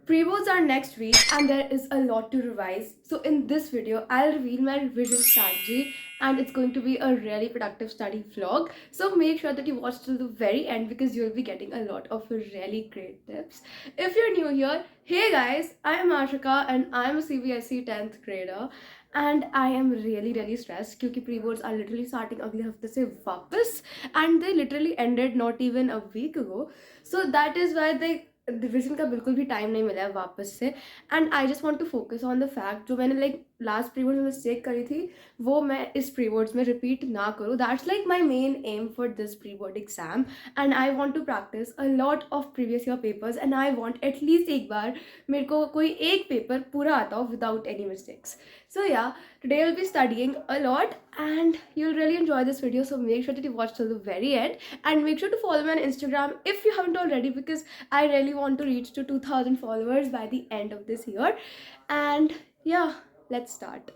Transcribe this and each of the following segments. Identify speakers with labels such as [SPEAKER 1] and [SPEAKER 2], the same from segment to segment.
[SPEAKER 1] Pre-boards are next week and there is a lot to revise. So in this video, I'll reveal my revision strategy and it's going to be a really productive study vlog. So make sure that you watch till the very end because you'll be getting a lot of really great tips. If you're new here, hey guys, I am Ashika and I'm a CBSE 10th grader. And I am really stressed because pre-boards are literally starting अगले हफ्ते से वापस and they literally ended not even a week ago. So that is why they revision का बिल्कुल भी time नहीं मिला है वापस से. And I just want to focus on the fact जो मैंने लाइक लास्ट प्री बोर्ड्स में मिस्टेक करी थी वो मैं इस प्री बोर्ड्स में रिपीट ना करूँ. That's like my main aim for this pre board exam and I want to practice a lot of previous year papers and I want at least एक बार मेरे को कोई एक पेपर पूरा आता हो without any mistakes. So yeah, today we'll be studying a lot and you'll really enjoy this video. So make sure that you watch till the very end and make sure to follow me on Instagram if you haven't already because I really want to reach to 2000 followers by the end of this year. And yeah, let's start.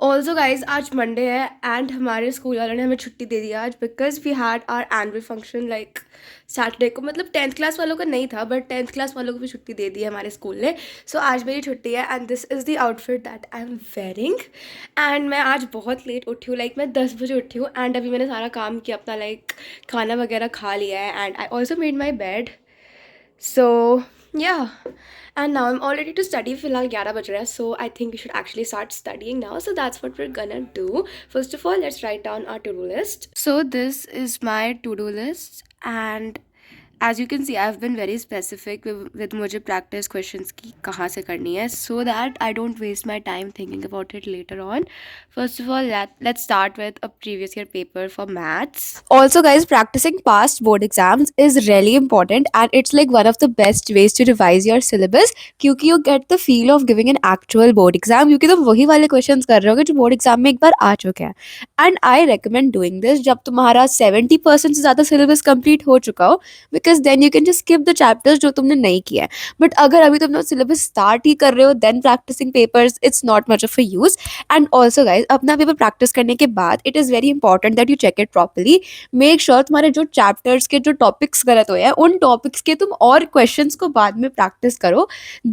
[SPEAKER 1] Also guys आज Monday है and हमारे school वालों ने हमें छुट्टी दे दी आज because we had our annual function like Saturday को. मतलब 10th क्लास वालों का नहीं था बट 10th क्लास वालों को भी छुट्टी दे दी है हमारे स्कूल ने. सो आज मेरी छुट्टी है and this is the outfit that I am wearing. And मैं आज बहुत लेट उठी हूँ लाइक मैं 10 बजे उठी हूँ एंड अभी मैंने सारा काम किया अपना लाइक खाना वगैरह खा लिया है and I also made my bed. So yeah, and now I'm all ready to study. फिलहाल 11 बज रहा है so I think we should actually start studying now. So that's what we're gonna do. First of all, let's write down our to-do list. So this is my to-do list and as you can see I've been very specific with मुझे practice questions की कहाँ से करनी है so that I don't waste my time thinking about it later on. First of all, let's start with a previous year paper for maths. Also guys, practicing past board exams is really important and it's like one of the best ways to revise your syllabus क्योंकि you get the feel of giving an actual board exam क्योंकि तुम वही वाले questions कर रहे होगे जो board exam में एक बार आ चुके हैं. And I recommend doing this जब तुम्हारा 70% से ज़्यादा syllabus complete हो चुका हो because then you can just skip the chapters जो तुमने नहीं किया है. But अगर अभी तुम syllabus start ही कर रहे हो then practicing papers it's not much of a use. And also guys, अपना paper practice करने के बाद it is very important that you check it properly. Make sure तुम्हारे जो chapters के जो topics गलत हुए हैं उन topics के तुम और questions को बाद में practice करो.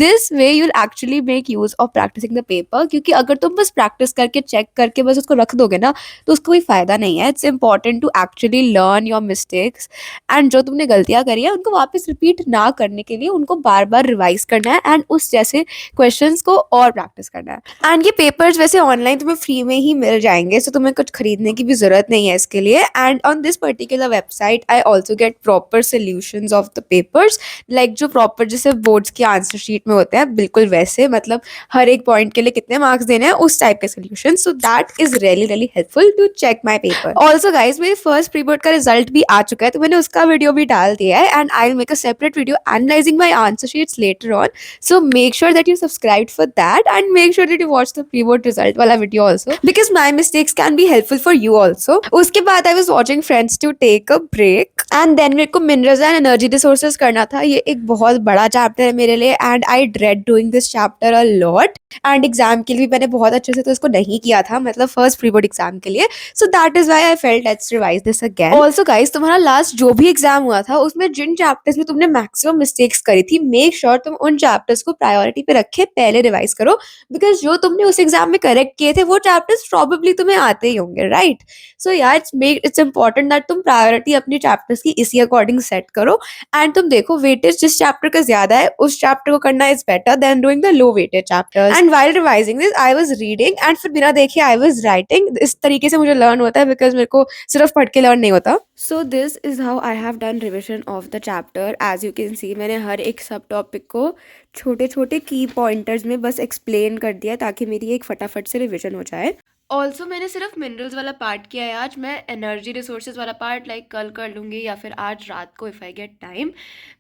[SPEAKER 1] This way you'll actually make use of practicing the paper क्योंकि अगर तुम बस practice करके check करके बस उसको रख दोगे ना तो उसका कोई फ़ायदा नहीं है. It's important to actually learn your mistakes and जो तुमने गलतियाँ करी है उनको वापस रिपीट ना करने के लिए उनको बार बार रिवाइज करना है एंड उस जैसे क्वेश्चंस को और प्रैक्टिस करना है. एंड ये पेपर्स वैसे ऑनलाइन तुम्हें फ्री में ही मिल जाएंगे सो तुम्हें कुछ खरीदने की भी जरूरत नहीं है इसके लिए. And on this particular website I also get proper solutions of the papers like जो प्रॉपर जैसे बोर्ड्स की आंसर शीट में होते हैं बिल्कुल वैसे मतलब हर एक पॉइंट के लिए कितने मार्क्स देने हैं उस टाइप के solution. So that is really helpful to check my paper. Also guys मेरे फर्स्ट प्री बोर्ड का रिजल्ट भी आ चुका है तो मैंने उसका वीडियो भी डाल दिया है and I'll make a separate video analyzing my answer sheets later on. So make sure that you subscribe for that and make sure that you watch the pre-board result wala video also because my mistakes can be helpful for you also. उसके बाद I was watching Friends to take a break and then मेरे को minerals and energy resources करना था. ये एक बहुत बड़ा chapter है मेरे लिए and I dread doing this chapter a lot and exam के लिए भी मैंने बहुत अच्छे से तो इसको नहीं किया था मतलब first pre-board exam के लिए. So that is why I felt let's revise this again. Also guys, तुम्हारा last जो भी exam हुआ था उसमें जिन चैप्टर्स में तुमने मैक्सिमम मिस्टेक्स करी थी मेक श्योर तुम उन चैप्टर्स को प्रायोरिटी पे रखे पहले रिवाइज करो बिकॉज जो तुमने उस एग्जाम में करेक्ट किए थे वो चैप्टर्स प्रॉबेबली तुम्हें आते ही होंगे राइट. सो यार इट्स इंपॉर्टेंट दैट तुम प्रायोरिटी अपनी चैप्टर्स की इसी अकॉर्डिंग सेट करो एंड तुम देखो वेटेज जिस चैप्टर का ज्यादा है उस चैप्टर को करना is better than doing the low weightage chapters. And while revising this I was reading and फिर बिना देखे आई वाज राइटिंग. इस तरीके से मुझे लर्न होता है बिकॉज मेरे को सिर्फ पढ़ के लर्न नहीं होता. So this is how I have done revision of the chapter. As you can see मैंने हर एक सब टॉपिक को छोटे छोटे की पॉइंटर्स में बस एक्सप्लेन कर दिया ताकि मेरी एक फटाफट से रिविजन हो जाए. ऑल्सो मैंने सिर्फ मिनरल्स वाला पार्ट किया है आज. मैं एनर्जी रिसोर्सेज वाला पार्ट लाइक कल कर लूँगी या फिर आज रात को if I get time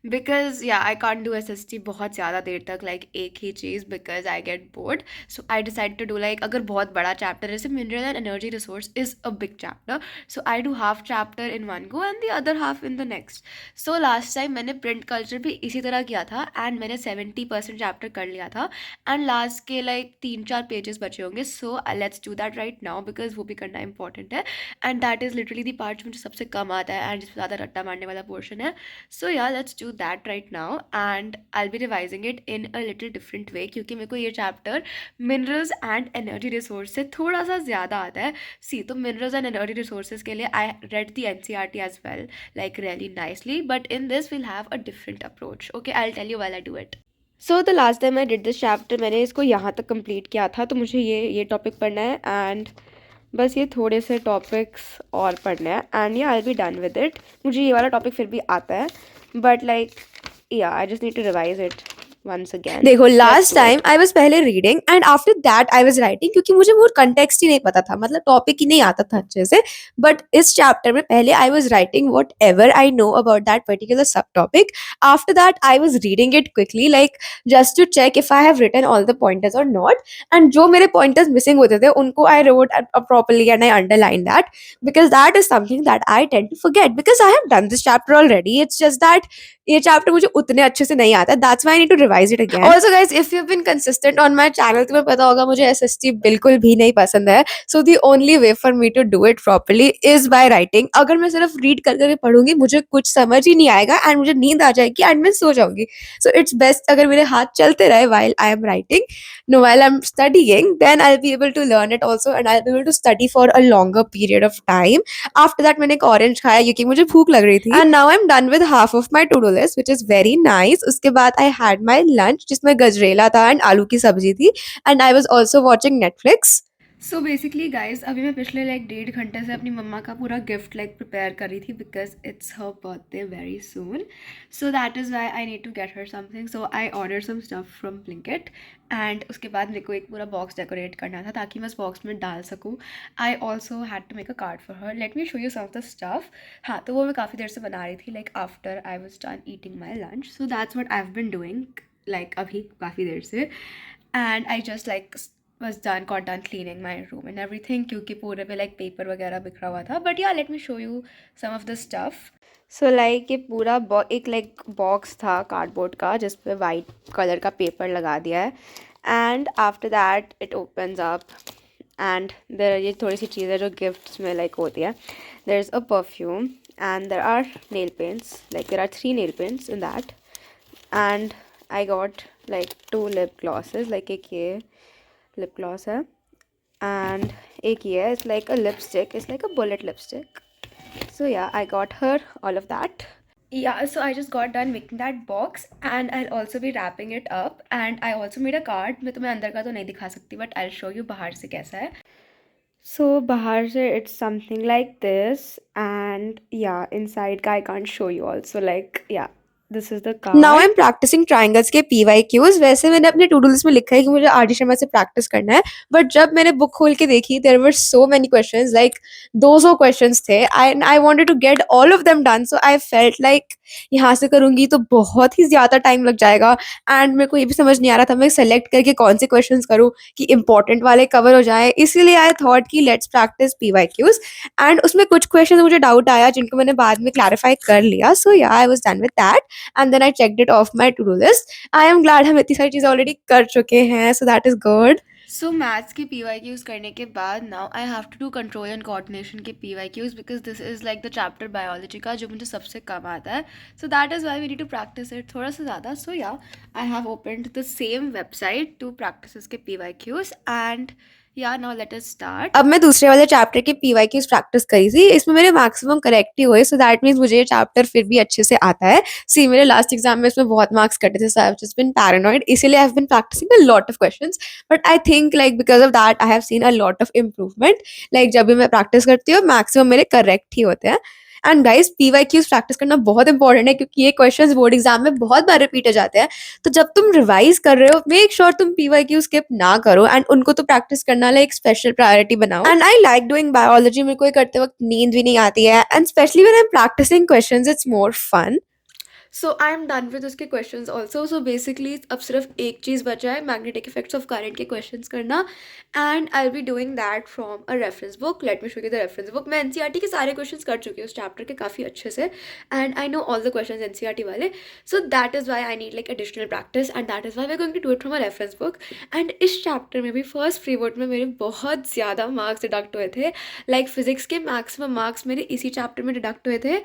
[SPEAKER 1] because या आई कांट डू एसएसटी बहुत ज़्यादा देर तक लाइक एक ही चीज़ because I get bored. So I decide to do like अगर बहुत बड़ा चैप्टर जैसे mineral and energy resource is a big chapter so I do half chapter in one go and the other half in the next. So last time मैंने print culture भी इसी तरह किया था एंड मैंने 70% चैप्टर कर लिया था एंड लास्ट के लाइक 3-4 पेजेस बचे होंगे. So let's do that right now because वो भी करना इंपॉर्टेंट है and that is literally the part जो मुझे सबसे कम आता है एंड जिसमें ज़्यादा रट्टा मारने वाला पोर्शन है. So yeah let's do that right now and I be revising it in a little different way क्योंकि मेरे को ये chapter minerals and energy resource से थोड़ा सा ज़्यादा आता है. सी तो मिनरल्स एंड एनर्जी रिसोर्सेज के लिए I read the NCERT as well like really nicely, but in this we'll have a different approach. Okay, I'll tell you while I do it. So the last time I did this chapter मैंने इसको यहाँ तक complete किया था तो मुझे ये topic पढ़ना है एंड बस ये थोड़े से टॉपिक्स और पढ़ने हैं एंड या आई बी डन विद इट. मुझे ये वाला टॉपिक फिर भी आता है but like yeah I just need to revise it once again. देखो लास्ट टाइम आई वाज पहले reading and after that I was writing क्योंकि मुझे वो कंटेक्स्ट ही नहीं पता था, मतलब टॉपिक ही नहीं आता था अच्छे से. बट इस चैप्टर में पहले I was writing whatever I know about that particular sub topic. After that I was reading it quickly like just to check if I have written all the pointers और not. And जो मेरे pointers missing होते थे उनको I wrote properly and I underline that because that is something that I tend to forget because I have done this chapter already. It's just that ये chapter मुझे उतने अच्छे से नहीं आता. That's why I need to revise it again. Also guys if you have been consistent on my channel तुम्हें पता होगा मुझे SST बिल्कुल भी नहीं पसंद है. So the only way for me to do it properly is by writing. अगर मैं सिर्फ रीड कर करके पढ़ूंगी मुझे कुछ समझ ही नहीं आएगा एंड मुझे नींद आ जाएगी एंड मैं सो जाऊंगी. सो इट्स बेस्ट अगर मेरे हाथ चलते रहे while I am writing. No, while I'm studying, then I'll be able to learn it also and I'll be able to study for a longer period of time. After that मैंने एक orange खाया क्योंकि मुझे भूख लग रही थी. And now I'm done with half of my to-do list, which is very nice. उसके बाद I had my lunch जिसमें गजरेला था and आलू की सब्जी थी and I was also watching Netflix. So basically guys अभी मैं पिछले लाइक 1.5 घंटे से अपनी मम्मा का पूरा गिफ्ट लाइक प्रिपेयर कर रही थी because it's her birthday very soon. So that is why I need to get her something. So I order some stuff from Blinkit and उसके बाद मेरे को एक पूरा बॉक्स डेकोरेट करना था ताकि मैं उस बॉक्स में डाल सकूँ. I also had to make a card for her. Let me show you some of the stuff. हाँ तो वो मैं काफ़ी देर से बना रही थी like after I was done eating my lunch. So that's what I have been doing like अभी काफ़ी देर से and I just like got done cleaning my room and everything क्योंकि पूरे पे like paper वगैरह बिखरा हुआ था. But yeah, let me show you some of the stuff. So like ये पूरा एक like box था cardboard का जिस पे white color का paper लगा दिया है and after that it opens up and there ये थोड़ी सी चीज़ें जो gifts में like होती है. There's a perfume and there are nail paints, like there are 3 nail paints in that and I got like 2 lip glosses, like एक ये lip gloss है एंड एक ये है it's like a lipstick, it's like a bullet lipstick. So yeah I got her all of that. Yeah, so I just got done making that box and I'll also be wrapping it up and I also made a card. मैं तुम्हें अंदर का तो नहीं दिखा सकती but I'll show you बाहर से कैसा है. So बाहर से it's something like this and yeah inside का I can't show you also like yeah. This is the card. Now I'm practicing triangles के PYQs. वैसे मैंने अपने to do list में लिखा है कि मुझे RD शर्मा से प्रैक्टिस करना है बट जब मैंने बुक खोल के देखी there were so many questions, like 200 questions थे. I wanted to get all of them done, so I felt like यहाँ से करूँगी तो बहुत ही ज़्यादा टाइम लग जाएगा एंड मेरे को ये भी समझ नहीं आ रहा था मैं सेलेक्ट करके कौन से क्वेश्चंस करूँ कि इंपॉर्टेंट वाले कवर हो जाए. इसीलिए आई थॉट कि लेट्स प्रैक्टिस PYQs एंड उसमें कुछ क्वेश्चन मुझे डाउट आया जिनको मैंने बाद में क्लैरिफाई कर लिया. सो yeah I was done with that and then I checked it off my to-do list. I am glad हम इतनी सारी चीज़ें already कर चुके हैं, so that is good. So maths के PYQs करने के बाद now I have to do control and coordination के PYQs because this is like the chapter biology का जो मुझे सबसे कम आता है. So that is why we need to practice it थोड़ा सा ज़्यादा. So yeah, I have opened the same website to practice इसके PYQs and या नाउ लेट अस स्टार्ट. अब मैं दूसरे वाले चैप्टर के PYQs प्रैक्टिस करी थी, इसमें मेरे मैक्सिमम करेक्ट ही हुए. सो दैट मीन्स मुझे ये चैप्टर फिर भी अच्छे से आता है. सी मेरे लास्ट एग्जाम में इसमें बहुत मार्क्स कटे थे, so I have just been paranoid. इसीलिए I have been practising a lot of questions but I think like because of that I have seen a lot of improvement. Like जब भी मैं practice करती हूँ maximum मेरे correct ही होते हैं. And guys PYQs practice करना बहुत इंपॉर्टेंट है क्योंकि ये क्वेश्चंस बोर्ड एग्जाम में बहुत बार रिपीट हो जाते हैं. तो जब तुम रिवाइज कर रहे हो मेक श्योर तुम PYQ स्किप ना करो एंड उनको तो प्रैक्टिस करना लाइक स्पेशल प्रायोरिटी बनाओ. And I like doing biology. मेरे को ये करते वक्त नींद भी नहीं आती है and specially when I am practicing questions it's more fun. So I am done with उसके क्वेश्चंस ऑल्सो. सो बेसिकली अब सिर्फ एक चीज़ बचा है, मैग्नेटिक इफेक्ट्स ऑफ करंट के क्वेश्चंस करना. And I be doing that from a reference book. Let me show you the reference book. मैं एनसीईआरटी के सारे क्वेश्चंस कर चुकी हूँ उस चैप्टर के काफ़ी अच्छे से, and I know all the questions NCERT वाले. So that is why I need like additional practice, and that is why we are going to do it from a reference book. And इस chapter में भी first free vote में मेरे बहुत ज़्यादा marks deduct हुए थे. लाइक फिजिक्स के मैक्सिमम मार्क्स मेरे इसी चैप्टर में डिडक्ट हुए थे.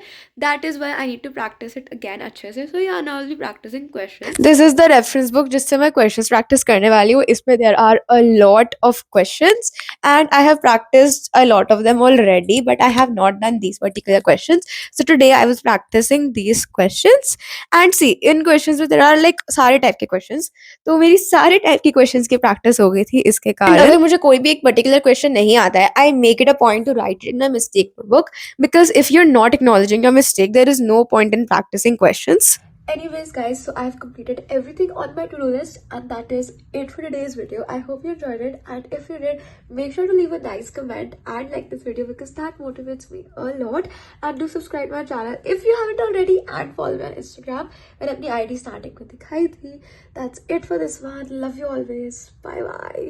[SPEAKER 1] That is why I need to practice it again अच्छे से. So yeah now will be practicing question. This is the reference book जिससे मैं क्वेश्चंस प्रैक्टिस करने वाली हूँ. इसमें there are a lot of questions and I have practiced a lot of them already, but I have not done these particular questions. So today I was practicing these questions, and see in questions में there are like सारे type के questions. तो मेरी सारे type की questions की practice हो गई थी इसके कारण. अगर मुझे कोई भी एक particular question नहीं आता है, I make it a point to write it in a mistake book, because if you're not acknowledging your mistake, there is no point in practicing questions. Anyways guys, so I've completed everything on my to-do list, and that is it for today's video. I hope you enjoyed it, and if you did, make sure to leave a nice comment and like this video, because that motivates me a lot. And do subscribe my channel if you haven't already, and follow me on Instagram. मैंने अपनी ID starting को दिखाई थी. That's it for this one. Love you always. Bye bye.